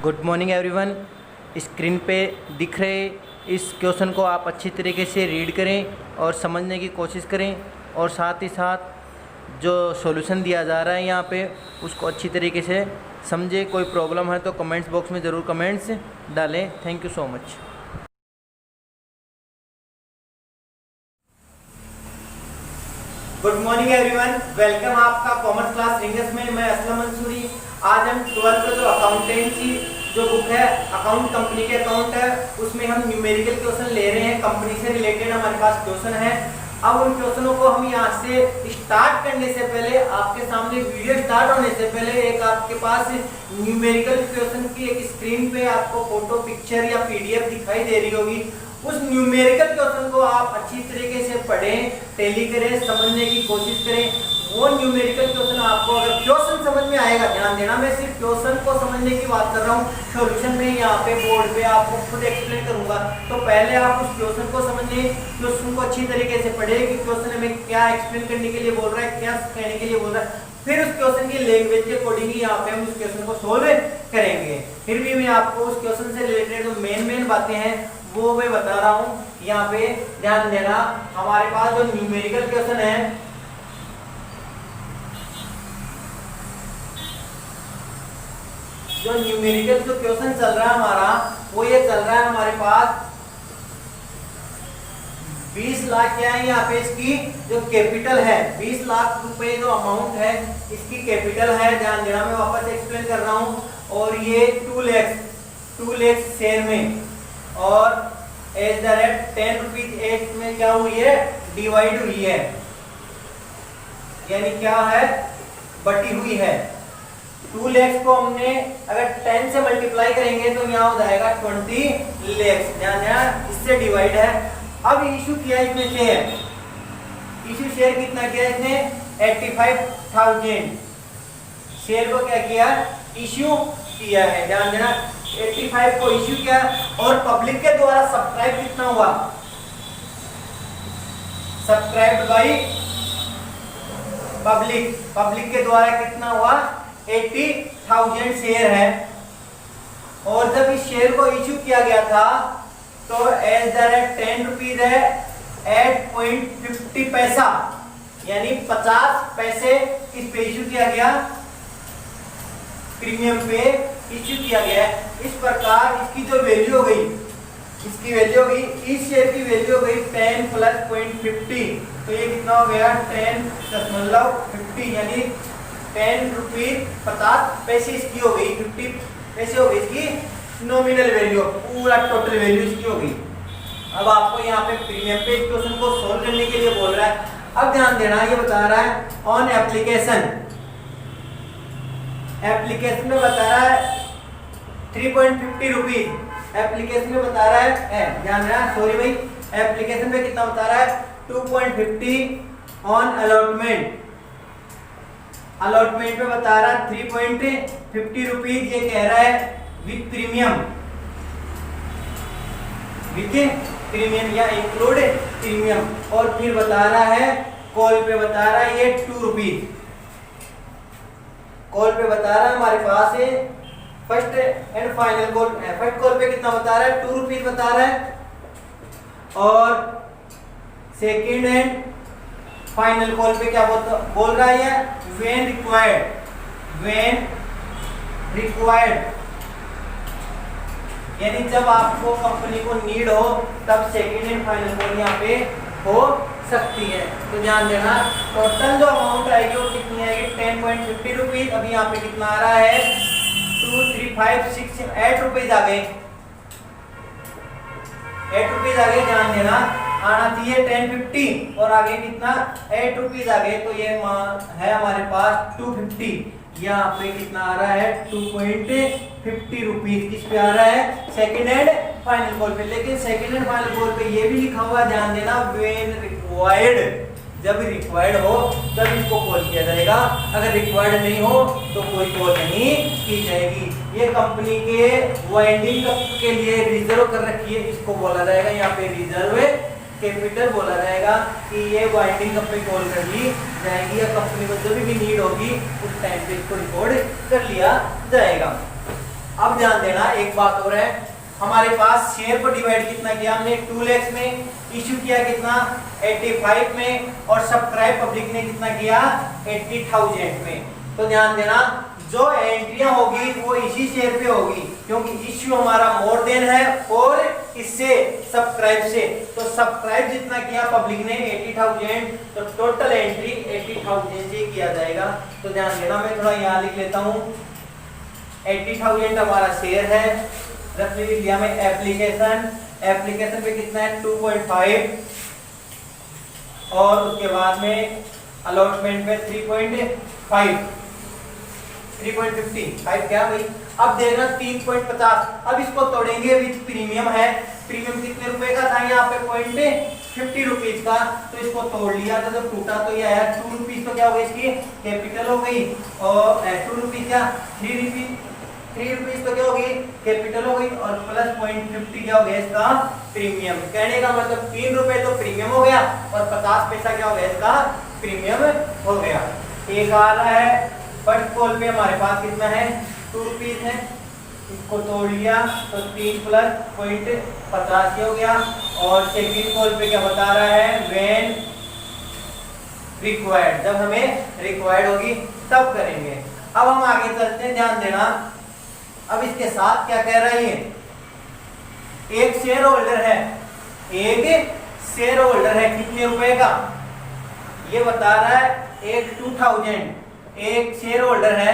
Good morning everyone. Screen पे दिख रहे इस क्वेश्चन को आप अच्छी तरीके से रीड करें और समझने की कोशिश करें और साथ ही साथ जो सॉल्यूशन दिया जा रहा है यहाँ पे उसको अच्छी तरीके से समझें। कोई प्रॉब्लम है तो कमेंट्स बॉक्स में ज़रूर कमेंट्स डालें। Thank you so much. Good morning everyone, welcome आपका कॉमर्स क्लास रिंगस में। मैं असलम मंसूरी। आज हम 12th का जो अकाउंटेंसी जो बुक है, अकाउंट कंपनी के अकाउंट है, उसमें हम न्यूमेरिकल क्वेश्चन ले रहे हैं। कंपनी से रिलेटेड हमारे पास क्वेश्चन है। अब उन क्वेश्चनों को हम यहाँ से स्टार्ट करने से पहले, आपके सामने वीडियो स्टार्ट होने से पहले, एक आपके पास न्यूमेरिकल क्वेश्चन की एक स्क्रीन पे आपको फोटो, पिक्चर या पीडीएफ दिखाई दे रही होगी। उस न्यूमेरिकल क्वेश्चन को आप अच्छी तरीके से पढ़ें, टैली करें, समझने की कोशिश करें। वो न्यूमेरिकल क्वेश्चन आपको अगर क्वेश्चन समझ में आएगा, ध्यान देना, मैं सिर्फ क्वेश्चन को समझने की बात कर रहा हूँ। सॉल्यूशन में यहाँ पे बोर्ड पे आपको खुद एक्सप्लेन करूंगा। तो पहले आप उस क्वेश्चन को समझिए, क्वेश्चन को अच्छी तरीके से पढ़ें कि क्वेश्चन हमें क्या एक्सप्लेन करने के लिए बोल रहा है, क्या कहने के लिए बोल रहा है। फिर उस क्वेश्चन की लैंग्वेज के अकॉर्डिंग ही यहाँ पे हम उस क्वेश्चन को सोल्व करेंगे। फिर भी मैं आपको उस क्वेश्चन से रिलेटेड जो मेन बातें हैं वो मैं बता रहा हूँ। यहाँ पे ध्यान देना, हमारे पास जो न्यूमेरिकल क्वेश्चन है, जो न्यूमेरिकल जो क्वेश्चन चल रहा है हमारा, वो ये चल रहा है हमारे पास 20 लाख क्या है। यहाँ पे इसकी जो कैपिटल है, 20 लाख रुपए जो अमाउंट है इसकी कैपिटल है। ध्यान देना, मैं वापस एक्सप्लेन कर रहा हूँ। और ये 2 लाख शेयर में, और as the rate 10 rupees at में क्या हुई है, डिवाइड हुई है, यानी क्या है, बटी हुई है। 2 लाख को हमने अगर 10 से मल्टीप्लाई करेंगे तो यहाँ हो जाएगा 20 लाख। ध्यान देना, इससे डिवाइड है। अब इशू किया इसने शेयर, इशू शेयर कितना किया इसने, 85,000 शेयर को क्या किया, इशू किया है। ध्यान देना, 85 को इशू किया। और पब्लिक के द्वारा सब्सक्राइब कितना हुआ, सब्सक्राइब्ड बाय पब्लिक के द्वारा कितना हुआ, 80,000 शेयर है। और जब इस शेयर को इशू किया गया था तो एज द रेट 10 रुपीज है, 8.50 पैसा, यानी 50 पैसे इस पे इशू किया गया, प्रीमियम पे इशू किया गया है। इस प्रकार इसकी जो वैल्यू हो गई, इसकी वैल्यू हो गई, इस शेयर की वैल्यू हो गई 10 प्लस 0.50, तो ये कितना हो गया, 10.50, यानी 10 रुपीज 50 पैसे इसकी हो गई, 50 पैसे हो गई इसकी नॉमिनल वैल्यू, पूरा टोटल वैल्यू इसकी हो गई। अब आपको यहाँ पे प्रीमियम पे इस क्वेश्चन को सोल्व करने के लिए बोल रहा है। अब ध्यान देना, ये बता रहा है ऑन एप्लीकेशन में बता रहा है 3.50 रुपीज, एप्लीकेशन में बता रहा है ध्यान देना, सॉरी भाई, एप्लीकेशन में कितना बता रहा है, 2.50 ऑन अलॉटमेंट पे बता रहा है 3.50 रुपीज। ये कह रहा है विथ प्रीमियम या इंक्लूड प्रीमियम। और फिर बता रहा है कॉल पे बता रहा है ये 2 रुपीज, कॉल पे बता रहा है हमारे पास है first and final call. First call पे कितना बता रहा है, 2 रुपीज बता रहा है। और सेकेंड एंड फाइनल कॉल पे क्या बोल रहा है, व्हेन रिक्वायर्ड, यानी जब आपको कंपनी को नीड हो तब सेकेंड एंड फाइनल कॉल यहाँ पे हो सकती है। तो ध्यान देना, टोटल जो अमाउंट आएगी वो कितनी आएगी, 10.50 रुपीज। अभी यहाँ पे कितना आ रहा है, 2, 3, 5, 6, 8 रुपीज आ गए, 8 रुपीज आ गए। ध्यान देना, आना चाहिए 10.50 और आगे कितना, 8 रुपीज आ गए। तो ये है हमारे पास 250। यहाँ पे कितना आ रहा है, 2.50 रुपीज। किस पे आ रहा है, सेकेंड एंड फाइनल कॉल पे। लेकिन सेकेंड एंड फाइनल कॉल पे ये भी लिखा हुआ, ध्यान देना, व्हेन रिक्वायर्ड, जब रिक्वायर्ड हो तब इसको कॉल किया जाएगा। अगर रिक्वायर्ड नहीं हो तो कोई कॉल नहीं की जाएगी। ये कंपनी के वाइंडिंग के लिए रिजर्व कर रखी है, इसको बोला जाएगा यहाँ पे रिजर्व कैपिटल बोला जाएगा कि ये वाइंडिंग पे कॉल कर ली जाएगी, या कंपनी को जब भी नीड होगी उस टाइम पे इसको रिकॉर्ड कर लिया जाएगा। अब ध्यान देना एक बात और है, हमारे पास शेयर को डिवाइड कितना किया हमने 2 लाख में, इश्यू किया कितना 85 में, और सब्सक्राइब पब्लिक ने कितना किया 80,000 में। तो ध्यान देना जो एंट्रियां होगी वो इसी शेयर पे होगी, क्योंकि इश्यू हमारा मोर देन है और इससे सब्सक्राइब से, तो सब्सक्राइब जितना किया पब्लिक ने 80,000, तो टोटल एंट्री 80,000 से किया जाएगा। तो ध्यान देना, मैं थोड़ा यहाँ लिख लेता हूँ, 80,000 हमारा शेयर है, रफ लिया मैं एप्लीकेशन, एप्लीकेशन पे कितना है 2.5, और उसके बाद में अलॉटमेंट पे 3.50 क्या भाई। अब देखना 3.50, अब इसको तोड़ेंगे विद प्रीमियम है, प्रीमियम कितने रुपए का था यहाँ पे 0.50 रुपीज का, तो इसको तोड़ लिया तो जब टूटा तो ये आया 2 रुपीज, तो क्या हो गई इसकी कैपिटल हो गई, और 2 रुपीज क्या 3 रुपीज तो क्या हो गई कैपिटल हो गई, और प्लस 0.50 क्या हो गया इसका प्रीमियम। कहने का मतलब 3 रुपए तो प्रीमियम हो गया और 50 पैसा क्या हो गया इसका प्रीमियम हो गया। एक आ रहा है फर्स्ट कॉल पे हमारे पास कितना है 2 रुपीज है, इसको तोड़ लिया तो 3 प्लस 0.85 हो गया, और सेकंड कॉल पे क्या बता रहा है व्हेन रिक्वायर्ड, जब हमें रिक्वायर्ड होगी तब करेंगे। अब हम आगे चलते हैं, ध्यान देना, अब इसके साथ क्या कह रहा है, एक शेयर होल्डर है, एक शेयर होल्डर है कितने रुपए का, ये बता रहा है 2,000, एक शेयर होल्डर है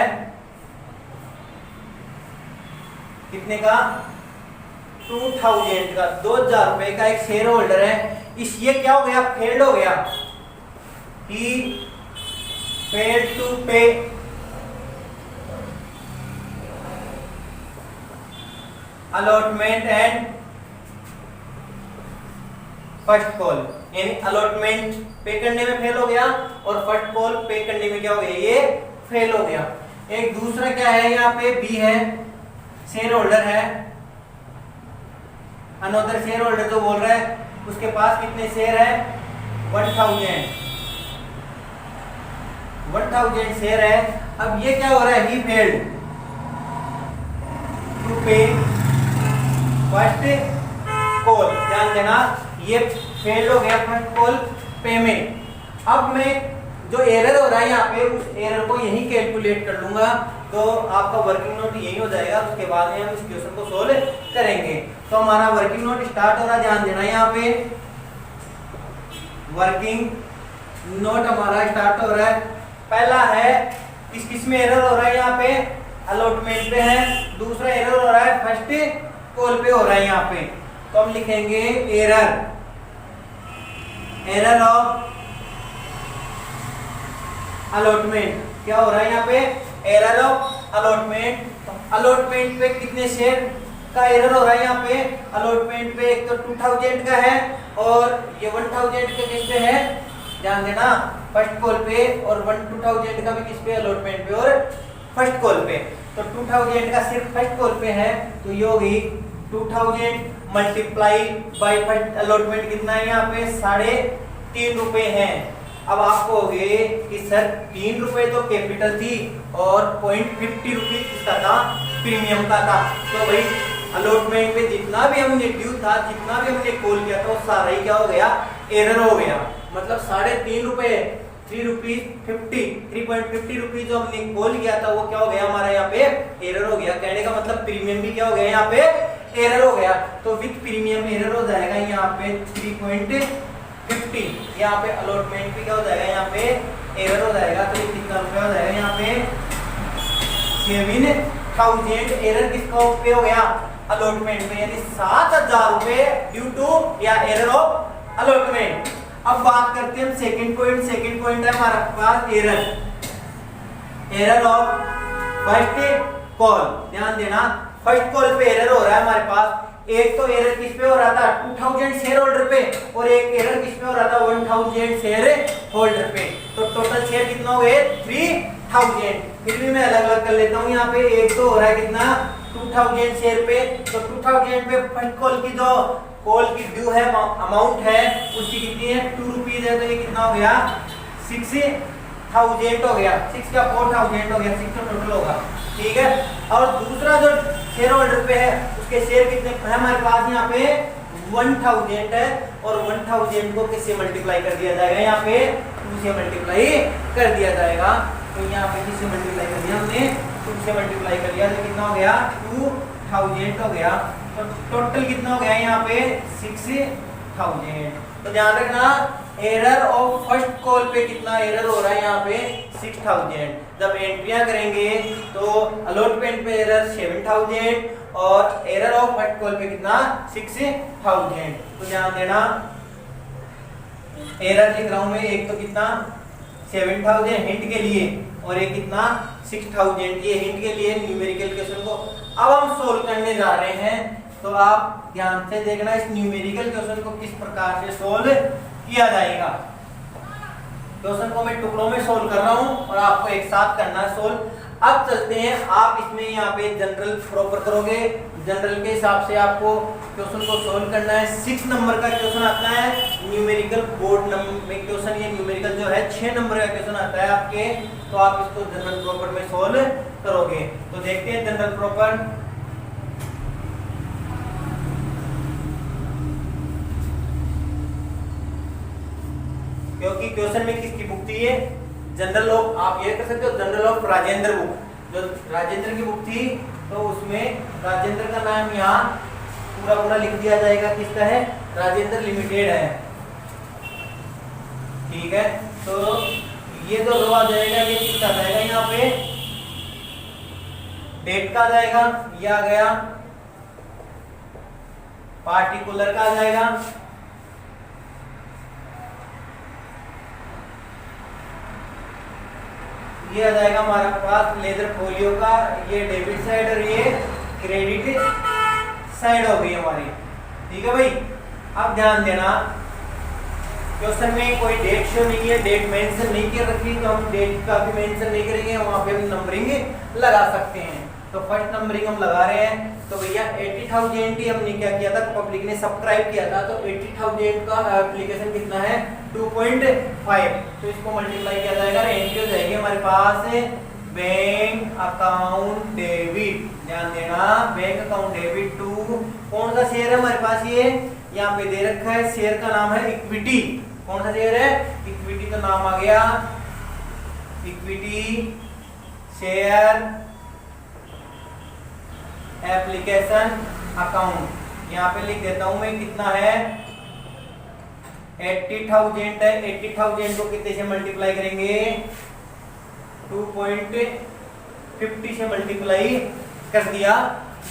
कितने का 2,000 का, 2,000 रुपए का एक शेयर होल्डर है। इस ये क्या हो गया फेल्ड हो गया, ही फेल्ड टू पे अलॉटमेंट एंड फर्स्ट कॉल, यानी अलॉटमेंट पे करने में फेल हो गया और फर्स्ट कॉल पे करने में क्या हो गया ये फेल हो गया। एक दूसरा क्या है यहाँ पे बी है, शेयर होल्डर है, अनदर शेयर होल्डर जो बोल रहा है उसके पास कितने शेयर है 1,000 शेयर है। अब ये क्या हो रहा है, ही फेल्ड टू पे फर्स्ट कॉल, ध्यान देना ये फेल्ड हो गया फर्स्ट कॉल पेमेंट। अब मैं जो एरर हो रहा है यहाँ पे उस एरर को यही कैलकुलेट कर लूंगा, तो आपका वर्किंग नोट यही हो जाएगा, उसके बाद में हम इस क्वेश्चन को सोल्व करेंगे। तो हमारा वर्किंग नोट स्टार्ट हो रहा है, ध्यान देना यहाँ पे वर्किंग नोट हमारा स्टार्ट हो रहा है। पहला है किस में एरर हो रहा है, यहाँ पे अलॉटमेंट पे है, दूसरा एरर हो रहा है फर्स्ट कॉल पे हो रहा है यहाँ पे, तो हम लिखेंगे एरर ऑफ अलॉटमेंट। क्या हो रहा है यहाँ पे एरर ऑफ अलॉटमेंट, अलॉटमेंट पे कितने शेयर का एरर हो रहा है यहाँ पे, अलॉटमेंट पे एक तो 2,000 का है और ये 1,000 का किस पे है, ध्यान देना फर्स्ट कॉल पे, और 2,000 का भी किस पे अलॉटमेंट पे और फर्स्ट कॉल पे। तो 2,000 का सिर्फ फर्स्ट कॉल पे है, तो ये होगी 2,000 मल्टीप्लाई बाई फर्स्ट अलॉटमेंट कितना है यहाँ पे 3.5 रुपए है। अब आपको हो गए कि सर 3 रुपए तो कैपिटल थी और 0.50 रुपीज इसका था प्रीमियम का था, तो भाई अलॉटमेंट पे जितना भी हमने ड्यू था, जितना भी हमने कॉल किया था वो सारा ही क्या हो गया एरर हो गया। मतलब 3.5 रुपए 3.50 रुपीज जो हमने कॉल किया था वो क्या हो गया हमारा यहाँ पे एरर हो गया। कहने का मतलब प्रीमियम भी क्या हो गया यहाँ पे एरर हो गया, तो विद प्रीमियम एरर हो जाएगा यहाँ पे 3.50, यहाँ पे अलॉटमेंट भी क्या हो जाएगा यहाँ पे एरर हो जाएगा। तो ये कितना रुपया हो जाएगा यहाँ पे 7,000 एरर किसका पे हो गया अलॉटमेंट में, यानी 7,000 रुपए ड्यू टू या एरर ऑफ अलॉटमेंट। अब बात करते हैं हम सेकंड पॉइंट है हमारे पास एरर ऑफ फर्स्ट कॉल। ध्यान देना फर्स्ट कॉल पे एरर हो रहा है हमारे पास, एक तो एरर किस पे हो रहा था 2,000 शेयर होल्डर पे, और एक एरर किस पे हो रहा था 1,000 शेयर होल्डर पे। तो टोटल शेयर कितना हो गए 3,000। फिर भी मैं अलग अलग कर लेता हूँ, यहाँ पे एक तो हो रहा है कितना 2,000 शेयर पे, तो 2,000 पे फर्स्ट कॉल की जो कॉल की ड्यू है अमाउंट है उसकी कितनी है 2 रुपीज है, तो ये कितना हो गया 6,000 हो गया, 6 का 4,000 हो गया, 6 तो टोटल होगा, ठीक है। और दूसरा जो शेयर होल्डर पे है, उसके शेयर कितने है हमारे पास यहाँ पे 1000 है, और 1000 को किससे मल्टीप्लाई कर दिया जाएगा, यहाँ पे 2 से मल्टीप्लाई कर दिया जाएगा। तो यहाँ पे किससे मल्टीप्लाई कर दिया हमने, 2 से मल्टीप्लाई कर दिया, तो कितना हो गया 2000 हो गया। तो टोटल कितना हो गया यहाँ पे 6000। तो ध्यान रखना एरर ऑफ फर्स्ट कॉल पे कितना एरर हो रहा है यहाँ पे 6000। जब एंट्रियां करेंगे तो अलॉटमेंट पे एरर 7000 और एरर ऑफ फर्स्ट कॉल पे कितना 6000। तो ध्यान देना एरर लिख रहा हूं मैं, एक तो कितना 7000 हिंट के लिए और एक कितना 6000, ये हिंट के लिए न्यूमेरिकल क्वेश्चन को अब हम सोल्व करने जा रहे हैं। तो आप ध्यान से देखना इस न्यूमेरिकल क्वेश्चन को किस प्रकार से सोल्व किया जाएगा। क्वेश्चन को मैं टुकड़ों में सोल्व कर रहा हूं और आपको एक साथ करना है सोल्व। अब चलते हैं, आप इसमें यहाँ पे जनरल प्रॉपर करोगे, जनरल के हिसाब से आपको क्वेश्चन को सोल्व करना है। 6 नंबर का क्वेश्चन आता है न्यूमेरिकल बोर्ड में क्वेश्चन, ये न्यूमेरिकल जो है 6 नंबर का क्वेश्चन आता है आपके, तो आप इसको जनरल प्रॉपर में सोल्व करोगे। तो देखते हैं जनरल प्रॉपर। क्योंकि क्वेश्चन में किसकी बुक थी, ये जनरल ऑफ, आप ये कर सकते हो जनरल ऑफ राजेंद्र बुक, जो राजेंद्र की बुक थी, तो उसमें राजेंद्र का नाम यहाँ पूरा पूरा लिख दिया जाएगा, किसका है राजेंद्र लिमिटेड है, ठीक है। तो ये जो रो आ जाएगा ये किसका आ जाएगा, यहाँ पे डेट का आ जाएगा, ये आ गया पार्टिकुलर का आ जाएगा, ये आ जाएगा हमारे पास लेजर फोलियो का, ये डेबिट साइड और ये क्रेडिट साइड हो गई हमारी, ठीक है भाई। अब ध्यान देना क्वेश्चन में कोई डेट शो नहीं है, डेट मेंशन नहीं कर रखी, तो हम डेट का भी मेंशन नहीं करेंगे, वहां पे हम नंबरिंग लगा सकते हैं। तो फर्स्ट नंबरिंग हम लगा रहे हैं। तो भैया 80,000 ही हमने क्या किया था, पब्लिक ने सब्सक्राइब किया था, तो 80,000 का एप्लीकेशन कितना है 2.5, तो इसको मल्टीप्लाई किया जाएगा, एंट्री हो जाएगी हमारे पास बैंक अकाउंट डेबिट। ध्यान देना बैंक अकाउंट डेबिट टू कौन सा शेयर है हमारे पास, ये यहाँ पे दे रखा है, शेयर का नाम है इक्विटी। कौन सा शेयर है, इक्विटी, का नाम आ गया इक्विटी शेयर एप्लीकेशन अकाउंट। यहाँ पे लिख देता हूं मैं, कितना है 80,000 है, 80,000 को कितने से मल्टीप्लाई करेंगे 2.50 से मल्टीप्लाई कर दिया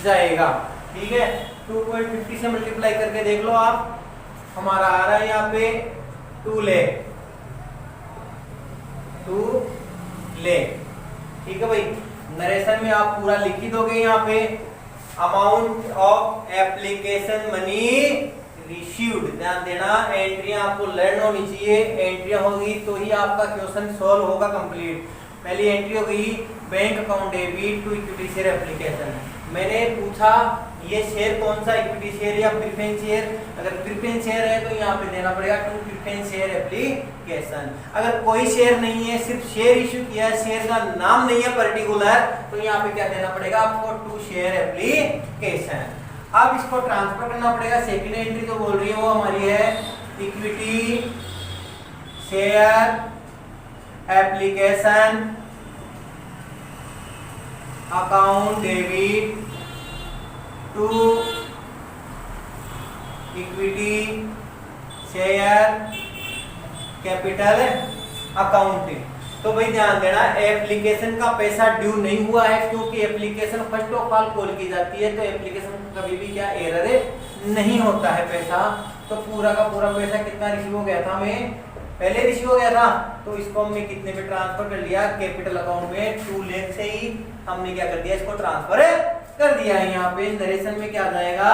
जाएगा, ठीक है। 2.50 से मल्टीप्लाई करके देख लो आप, हमारा आ रहा है यहाँ पे 2 लाख, ठीक है भाई। नरेशन में आप पूरा लिख ही दोगे यहाँ पे, amount of application money received. ध्यान देना एंट्रियां आपको लर्न होनी चाहिए, एंट्रियां होगी तो ही आपका क्वेश्चन सॉल्व होगा कंप्लीट। पहली एंट्री हो गई bank account debit to equity share application. मैंने पूछा ये शेयर कौन सा, इक्विटी शेयर या प्रेफरेंस शेयर, अगर प्रेफरेंस शेयर है तो यहाँ पे देना पड़ेगा टू प्रेफरेंस शेयर एप्लीकेशन। अगर कोई शेयर नहीं है, सिर्फ शेयर इश्यू किया है, शेयर का नाम नहीं है पर्टिकुलर, तो यहाँ पे क्या देना पड़ेगा आपको टू शेयर एप्लीकेशन। अब इसको ट्रांसफर करना पड़ेगा, सेकंड एंट्री तो बोल रही है वो हमारी है equity share application account debit to equity share capital account. तो भाई ध्यान देना एप्लीकेशन का पैसा ड्यू नहीं हुआ है, क्योंकि application first of all call की जाती है, तो एप्लीकेशन कभी भी क्या एरर नहीं होता है पैसा। तो पूरा का पूरा पैसा कितना रिसीव हो गया था, हमें पहले रिसीव हो गया था, तो इसको हमने कितने में ट्रांसफर कर लिया कैपिटल अकाउंट में 2 लाख से ही हमने क्या कर दिया, इसको ट्रांसफर कर दिया है। यहाँ पे नरेशन में क्या जाएगा,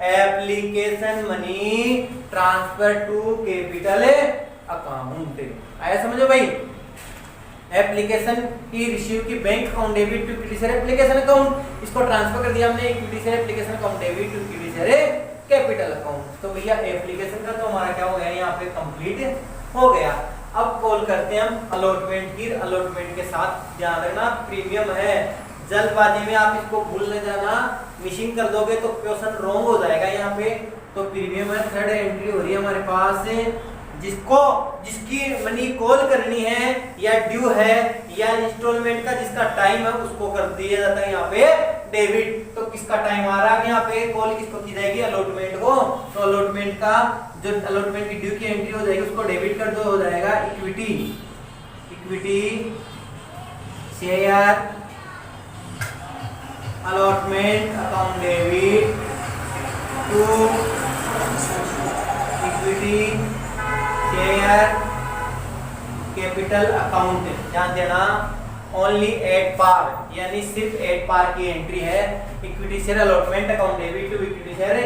application money transfer to capital account. आया समझो भाई, एप्लीकेशन की रिसीव की bank account debit to equity share application account, इसको ट्रांसफर कर दिया हमने equity share application account debit to equity share capital account. तो भैया एप्लीकेशन का तो हमारा क्या हो गया यहाँ पे कंप्लीट हो गया। अब कॉल करते हैं हम अलॉटमेंट की। अलॉटमेंट के साथ ध्यान रखना प्रीमियम है जल्दबाजी में आप इसको भूल न जाना, मिसिंग कर दोगे तो क्वेश्चन रॉन्ग हो जाएगा यहाँ पे। तो प्रीमियम में थर्ड एंट्री हो रही है हमारे पास, जिसकी मनी कॉल करनी है या ड्यू है या इंस्टॉलमेंट का जिसका टाइम है उसको कर दिया जाता है यहाँ पे डेबिट। तो किसका टाइम आ रहा है यहाँ पे, कॉल किसको की जाएगी, अलॉटमेंट को। तो अलॉटमेंट का जो अलॉटमेंट की ड्यू की एंट्री हो जाएगी उसको डेबिट कर दो, हो जाएगा equity share allotment account debit to equity share capital account. ध्यान देना, ओनली एट पार, यानी सिर्फ एट पार की एंट्री है, equity share allotment account debit to equity share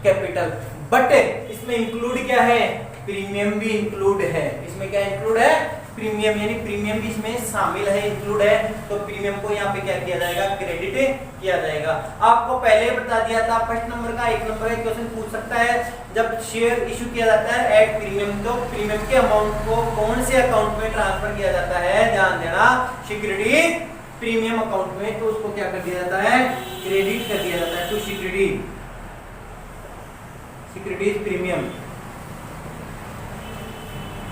capital. But इसमें इंक्लूड क्या है, प्रीमियम भी इंक्लूड है। इसमें क्या इंक्लूड है, प्रीमियम, यानी प्रीमियम भी इसमें शामिल है, इंक्लूड है। तो प्रीमियम को यहाँ पे क्या किया जाएगा, क्रेडिट किया जाएगा। आपको पहले बता दिया था, फर्स्ट नंबर का 1 नंबर का क्वेश्चन पूछ सकता है, जब शेयर इशू किया जाता है एट प्रीमियम, तो प्रीमियम के अमाउंट को कौन से अकाउंट में ट्रांसफर किया जाता है, ध्यान देना, सिक्योरिटी प्रीमियम अकाउंट में। तो उसको क्या कर दिया जाता है, क्रेडिट कर दिया जाता है टू सिक्योरिटीज प्रीमियम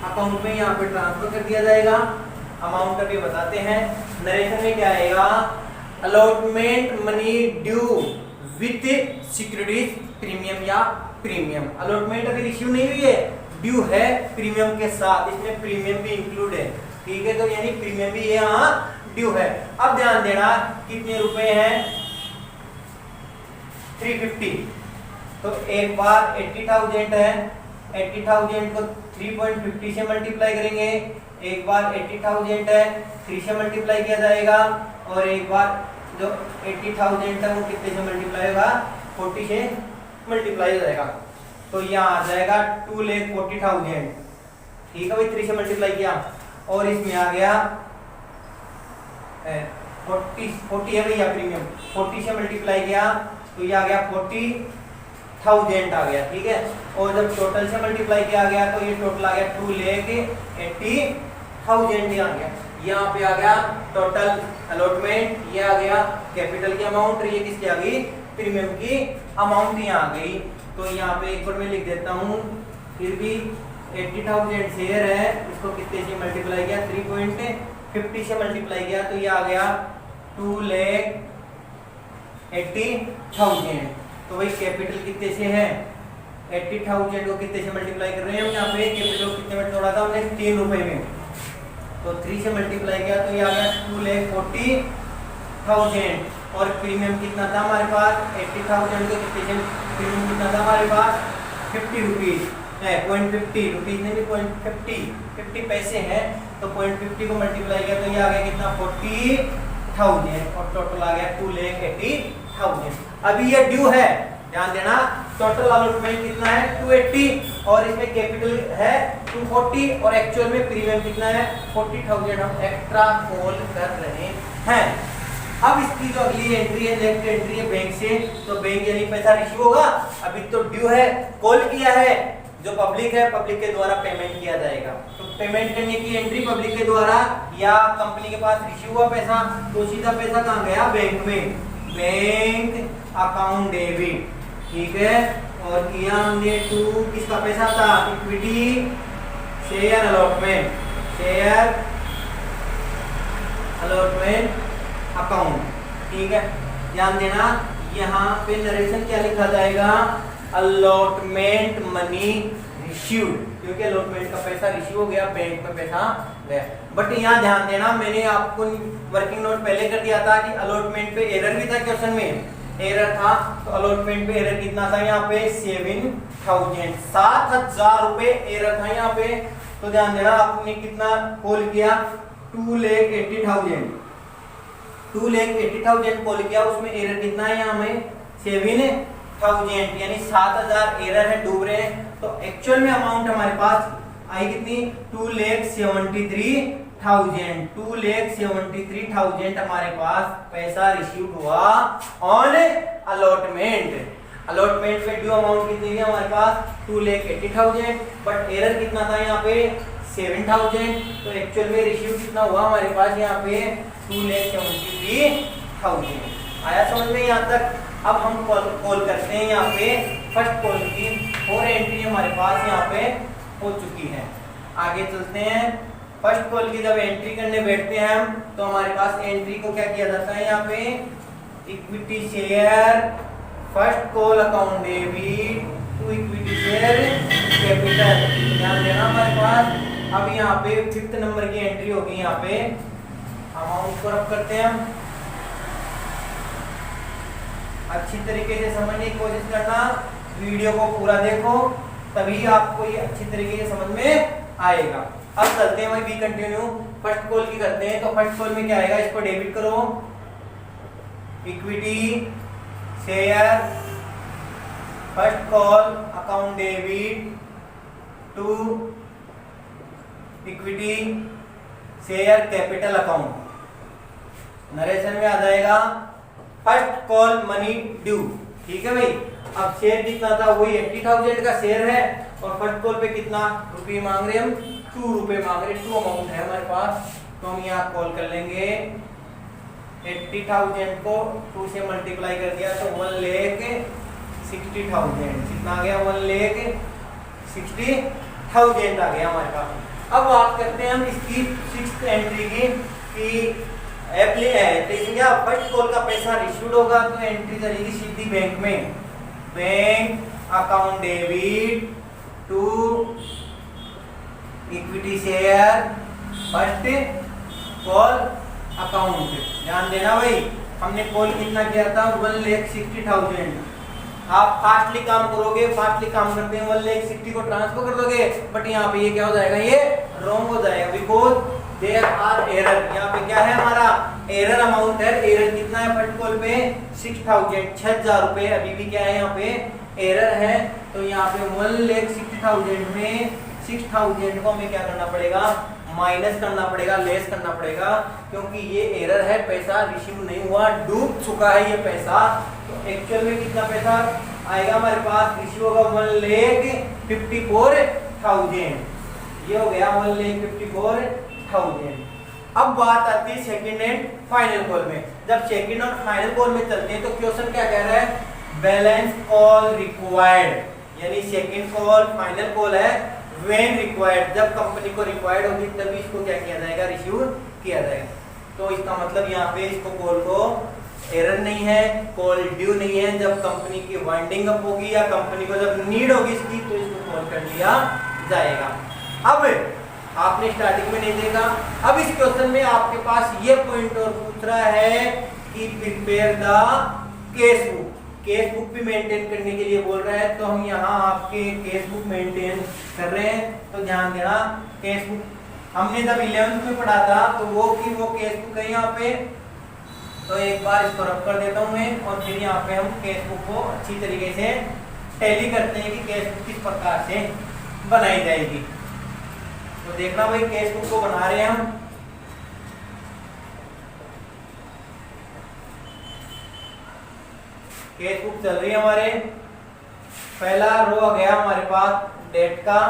अकाउंट में यहाँ पे ट्रांसफर कर दिया जाएगा। अमाउंट अभी बताते हैं, नरेशन में क्या आएगा, allotment money due with securities premium या प्रीमियम। अलॉटमेंट अभी इश्यू नहीं हुई है, ड्यू है प्रीमियम के साथ, इसमें प्रीमियम भी इंक्लूड है, ठीक है। तो यानी प्रीमियम भी यहाँ ड्यू है। अब ध्यान देना, कितने रुपए हैं, 350। तो एक बार 80,000 है, 80,000 को 3.50 से मल्टीप्लाई करेंगे। एक बार 80,000 है 3 से मल्टीप्लाई किया जाएगा, और एक बार जो 80,000 है वो कितने से मल्टीप्लाई होगा, 40 से मल्टीप्लाई हो जाएगा। तो यहाँ आ जाएगा 2,40,000, ठीक है भाई, 3 से मल्टीप्लाई किया। और इसमें आ गया 40 है भैया प्रीमियम, 40 से मल्टीप्लाई किया तो ये आ गया 40,000 आ गया, ठीक है। और जब टोटल से मल्टीप्लाई किया गया तो ये टोटल आ गया 2,80,000 आ गया। यहाँ पे आ गया टोटल अलॉटमेंट, ये आ गया कैपिटल की अमाउंट, ये किसकी आ गई, प्रीमियम की अमाउंट यहाँ आ गई। तो यहाँ पे एक बार मैं लिख देता हूँ, फिर भी 80,000 शेयर है, इसको कितने से मल्टीप्लाई किया, 3.50 से मल्टीप्लाई किया, तो ये आ गया 2,80,000। तो वही कैपिटल कितने से है, 80,000 को कितने से मल्टीप्लाई कर रहे हैं हम यहाँ पे, कैपिटल कितने में तोड़ा था हमने, 3 रुपए में। तो 3 से मल्टीप्लाई किया तो ये आ गया 2,40,000। और प्रीमियम कितना था हमारे पास, 80,000 को कितने से प्रीमियम कितना था हमारे पास, 50 रुपीज, 0.50 रुपीज नहीं, 0.50 पैसे हैं। तो 0.50 को मल्टीप्लाई किया तो ये आ गया कितना, 40,000, और टोटल आ गया 2,80,000। अभी ये ड्यू है, ध्यान देना, टोटल अलॉटमेंट कितना है 280, और इसमें कैपिटल है 240, और एक्चुअल में प्रीमियम कितना है 40,000 हम एक्स्ट्रा कॉल कर रहे हैं। अब इसकी जो अगली एंट्री है, नेक्स्ट एंट्री है बैंक से, तो बैंक यानी पैसा रिसीव होगा, अभी तो ड्यू है, कॉल किया है, जो पब्लिक है, पब्लिक के द्वारा पेमेंट किया जाएगा। तो पेमेंट करने की एंट्री पब्लिक के द्वारा या कंपनी के पास रिसीव हुआ पैसा, तो सीधा पैसा कहाँ गया, बैंक में, बैंक अकाउंट डेबिट, ठीक है। और किया हमने टू, किसका पैसा था, इक्विटी शेयर अलॉटमेंट अकाउंट, ठीक है। ध्यान देना, यहाँ पे नरेशन क्या लिखा जाएगा, अलॉटमेंट मनी रिसीव्ड, क्योंकि अलॉटमेंट का पैसा रिसीव हो गया, बैंक में पैसा गया। बट यहाँ ध्यान देना, मैंने आपको वर्किंग नोट पहले कर दिया था कि अलॉटमेंट पे एरर भी था, क्वेश्चन में एरर था। तो अलॉटमेंट पे एरर कितना था यहाँ पे, 7,000 रुपए एरर था यहाँ पे। तो ध्यान देना, आपने कितना कॉल किया, 2,80,000 कॉल किया, उसमें एरर कितना है यहाँ में, 7,000, यानी 7,000 एरर है, डूब रहे हैं। तो एक्चुअल में अमाउंट हमारे पास आई कितनी, 2,73,000 हमारे पास पैसा रिसीव हुआ ऑन अलॉटमेंट। अलॉटमेंट में ड्यू अमाउंट कितनी है हमारे पास, 2,80,000, बट एरर कितना था यहाँ पे, 7,000। तो एक्चुअल में रिसीव कितना हुआ हमारे पास यहाँ पे, 2,73,000। 6000। आया समझ में यहाँ तक? अब हम कॉल करते हैं यहाँ पे फर्स्ट कॉल की, 4 एंट्री हमारे पास यहाँ पे हो चुकी है। आगे चलते हैं। फर्स्ट कॉल की जब एंट्री करने बैठते हैं हम, तो हमारे पास एंट्री को क्या किया जाता है यहाँ पे, equity share first call account debit to equity share capital. ध्यान देना हमारे पास। अब यहाँ पे 5th नंबर की एंट्री होगी, यहाँ पे अमाउंट को रख करते हैं हम। अच्छी तरीके से समझने की कोशिश करना, वीडियो को पूरा देखो, तभी आपको ये अच्छी तरीके से समझ में आएगा। अब चलते हैं भाई, बी कंटिन्यू। फर्स्ट कॉल की करते हैं, तो फर्स्ट कॉल में क्या आएगा, इसको डेबिट करो, equity share first call account debit to equity share capital account. Narration में आ जाएगा फर्स्ट कॉल मनी ड्यू। ठीक है भाई। अब शेयर कितना था, वही 80,000 का शेयर है, और फर्स्ट कॉल पे कितना रुपये मांग रहे हम, 2 रुपये मांग रहे, 2 अमाउंट है हमारे पास। तो हम यहाँ कॉल कर लेंगे 80,000 को 2 से मल्टीप्लाई कर दिया तो 1,60,000। कितना आ गया, 1,60,000 आ गया हमारे पास। अब बात करते हैं हम इसकी 6th एंट्री की, कि एप्ली है तो क्या फर्स्ट कॉल का पैसा रिसीव्ड होगा, तो एंट्री करेगी सीधी बैंक में, bank account debit to equity share first call account. ध्यान देना भाई, हमने कॉल कितना किया था, 1,60,000। आप फास्टली काम करोगे, फास्टली काम करते हैं 1,60,000 को ट्रांसफर कर दोगे, बट यहाँ पे ये क्या हो जाएगा, ये रॉन्ग हो जाएगा, बिकॉज देयर आर एरर। यहाँ पे क्या है, हमारा एरर अमाउंट है। एरर कितना है फर्स्ट कॉल पे, 6,000 रुपए। अभी भी क्या है, यहाँ पे एरर है। तो यहाँ पे 1,60,000 में 6,000 को हमें क्या करना पड़ेगा, माइनस करना पड़ेगा, लेस करना पड़ेगा, क्योंकि ये एरर है, पैसा रिसीव नहीं हुआ, डूब चुका है ये पैसा। तो एक्चुअल में कितना पैसा आएगा हमारे पास, रिसीव होगा 1,54,000। ये हो गया 1,54,000। अब बात आती है सेकंड एंड फाइनल कॉल में। जब सेकंड और फाइनल कॉल में चलते हैं तो क्वेश्चन क्या कह रहा है, बैलेंस कॉल रिक्वायर्ड, यानी सेकंड कॉल फाइनल कॉल है व्हेन रिक्वायर्ड, जब कंपनी को रिक्वायर्ड होगी तभी इसको क्या किया जाएगा, रिसीव किया जाएगा। तो इसका मतलब यहाँ पे इसको कॉल को एरर नहीं है, कॉल ड्यू नहीं है, जब कंपनी की वाइंडिंग अप होगी या कंपनी को जब नीड होगी इसकी, तो इसको कॉल कर लिया जाएगा। अब आपने स्टार्टिंग में नहीं देखा, अब इस क्वेश्चन में आपके पास ये पॉइंट और पूछ रहा है कि prepare the case book. Case book भी मेंटेन करने के लिए बोल रहा है, तो हम यहाँ आपके केस बुक मेंटेन कर रहे हैं। तो ध्यान देना, केस बुक हमने जब 11th में पढ़ा था, तो वो केस बुक है यहाँ पे। तो एक बार इसको रख कर देता हूँ मैं, और फिर यहाँ पे हम केस बुक को अच्छी तरीके से टैली करते हैं कि केस बुक किस प्रकार से बनाई जाएगी। तो देखना भाई, केस बुक को बना रहे हैं हम। केस बुक चल रही है हमारे। पहला रो आ गया हमारे पास डेट का,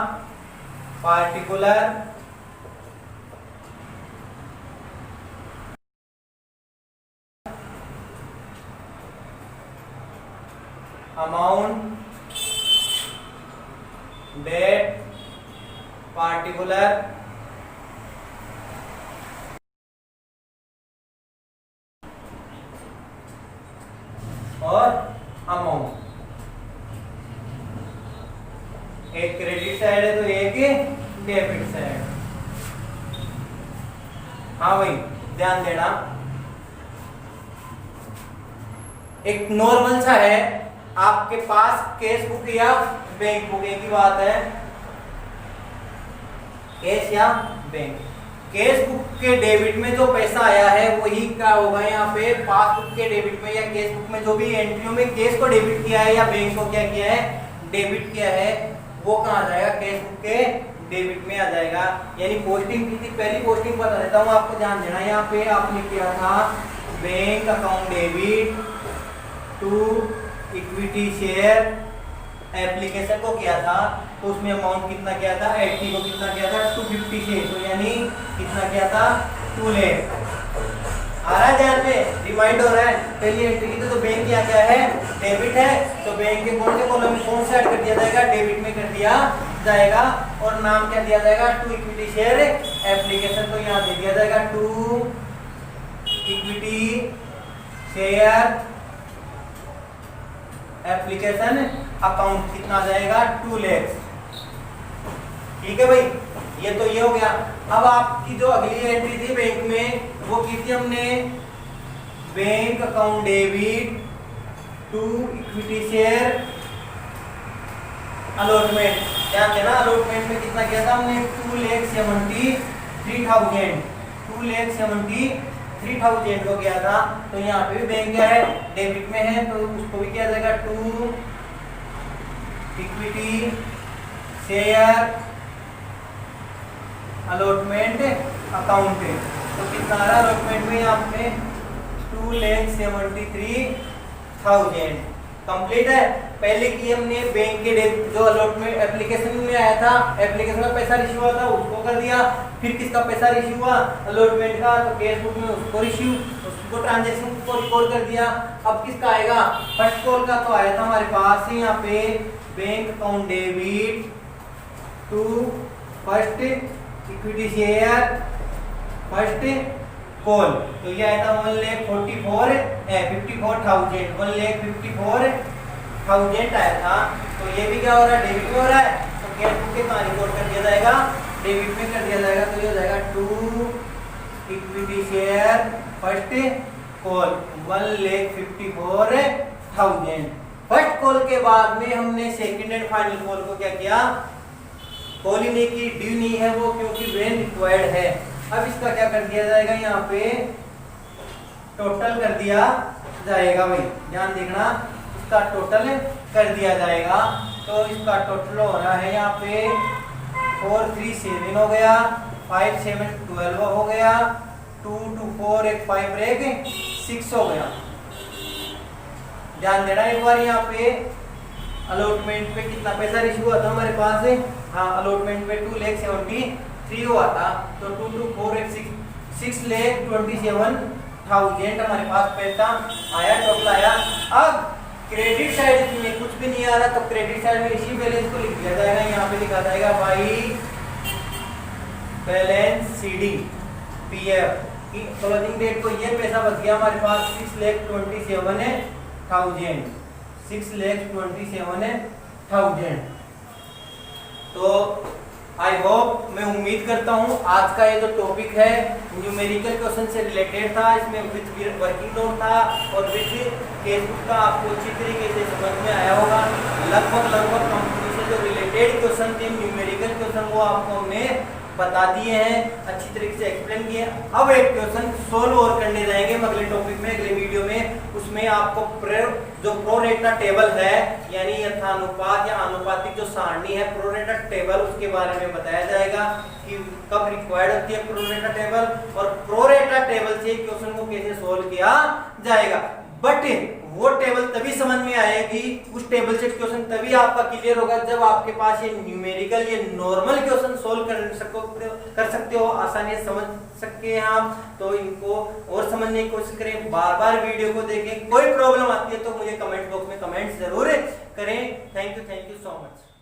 पार्टिकुलर अमाउंट, डेट, पार्टिकुलर और अमाउंट। एक क्रेडिट साइड है तो एक डेबिट साइड। हाँ भाई ध्यान देना, एक नॉर्मल सा है आपके पास कैश बुक या बैंक बुक, एक ही बात है, कैश या बैंक। कैश बुक के डेबिट में जो पैसा आया है वही क्या होगा यहाँ पे, पासबुक के डेबिट में या कैश बुक में जो भी एंट्रियों में कैश को डेबिट किया है या बैंक को क्या किया है, डेबिट किया है, वो कहाँ आ जाएगा, कैश बुक के डेबिट में आ जाएगा। यानी पोस्टिंग की थी, पहली पोस्टिंग बता देता हूँ आपको, ध्यान देना। यहाँ पे आपने किया था bank account debit to equity share application को किया था, तो उसमें अमाउंट कितना किया था, 80 को कितना किया था 250 से, तो यानी कितना किया था 2 लाख। आ रहा है ध्यान में, रिमाइंड हो रहा है। पहली एंट्री की तो बैंक यहाँ क्या है, डेबिट है, तो बैंक के कौन से कॉलम में कौन सा ऐड कर दिया जाएगा, डेबिट में कर दिया जाएगा। और नाम क्या दिया जाएगा, टू इक्विटी शेयर एप्लीकेशन, तो यहाँ दे दिया जाएगा to equity share application account. कितना आ जाएगा, 2 लाख। ठीक है भाई, ये तो ये हो गया। अब आपकी जो अगली एंट्री थी बैंक में, वो की थी हमने bank account debit to equity share allotment. ध्यान देना, अलॉटमेंट में कितना किया था हमने, 2,73,000 2,73,000 को किया था। तो यहाँ पे भी बैंक क्या है, डेबिट में है, तो उसको भी किया जाएगा to equity share allotment account. तो कितना आ रहा अलॉटमेंट में यहाँ पे 2,73,000 कंप्लीट है। पहले की हमने बैंक के जो अलॉटमेंट एप्लीकेशन में आया था, एप्लीकेशन का पैसा रिसीव हुआ था उसको कर दिया। फिर किसका पैसा रिसीव हुआ, अलॉटमेंट का, तो कैश बुक में उसको रिसीव, उसको ट्रांजैक्शन को रिकॉर्ड कर दिया। अब किसका आएगा, फर्स्ट कॉल का तो आया था हमारे पास से यहाँ पे bank account debit to first equity share first call. तो ये आया था 1,54,000 आया था। तो ये भी क्या हो रहा है, डेबिट में हो रहा है, तो कैश बुक के कहाँ रिकॉर्ड कर दिया जाएगा, डेबिट में कर दिया जाएगा। तो ये हो जाएगा to equity share first call 1,54,000। First call के बाद में हमने सेकंड एंड फाइनल कॉल को क्या किया, कॉल ही नहीं की, ड्यू नहीं है वो, क्योंकि व्हेन रिक्वायर्ड है। अब इसका क्या कर दिया जाएगा, यहाँ पे टोटल कर दिया जाएगा। भाई ध्यान देखना, इसका टोटल कर दिया जाएगा। तो इसका टोटल हो रहा है यहाँ पे 437 हो गया, 5712 हो गया, 224 एक 5 एक 6 हो गया। ध्यान देना एक बार, यहाँ पे अलॉटमेंट पे कितना पैसा रिसीव हुआ था हमारे पास, हाँ अलॉटमेंट पे 2,73,000 हुआ था। तो 6,27,000 हमारे पास पैसा आया, टोटल आया। अब क्रेडिट साइड में कुछ भी नहीं आ रहा, तो क्रेडिट साइड में इसी बैलेंस को लिख दिया जाएगा। यहाँ पे लिखा जाएगा बाई बैलेंस सीडी पीएफ की क्लोजिंग डेट को ये पैसा बच गया हमारे पास 6,27,000। तो आई होप, मैं उम्मीद करता हूँ आज का ये जो टॉपिक है न्यूमेरिकल क्वेश्चन से रिलेटेड था, इसमें विद वर्किंग नोट था और विद केसबुक का, आपको अच्छी तरीके से समझ में आया होगा। लगभग कंपनी से जो रिलेटेड क्वेश्चन थे, न्यूमेरिकल क्वेश्चन, वो आपको हमने बता दिए हैं, अच्छी तरीके से एक्सप्लेन किए। अब एक क्वेश्चन सोल्व और करने जाएंगे हम अगले टॉपिक में, अगले वीडियो में। उसमें आपको जो प्रोरेटा टेबल है, यानी यथानुपात या आनुपातिक जो सारणी है, प्रोरेटा टेबल, उसके बारे में बताया जाएगा कि कब रिक्वायर्ड होती है प्रोरेटा टेबल, और प्रोरेटा टेबल से क्वेश्चन को कैसे सोल्व किया जाएगा। बट वो टेबल तभी समझ में आएगी, उस टेबल से क्वेश्चन तभी आपका क्लियर होगा जब आपके पास ये न्यूमेरिकल, ये नॉर्मल क्वेश्चन सोल्व कर सकते हो, आसानी से समझ सकते हैं आप। तो इनको और समझने की कोशिश करें, बार बार वीडियो को देखें। कोई प्रॉब्लम आती है तो मुझे कमेंट बॉक्स में कमेंट जरूर करें। Thank you so much.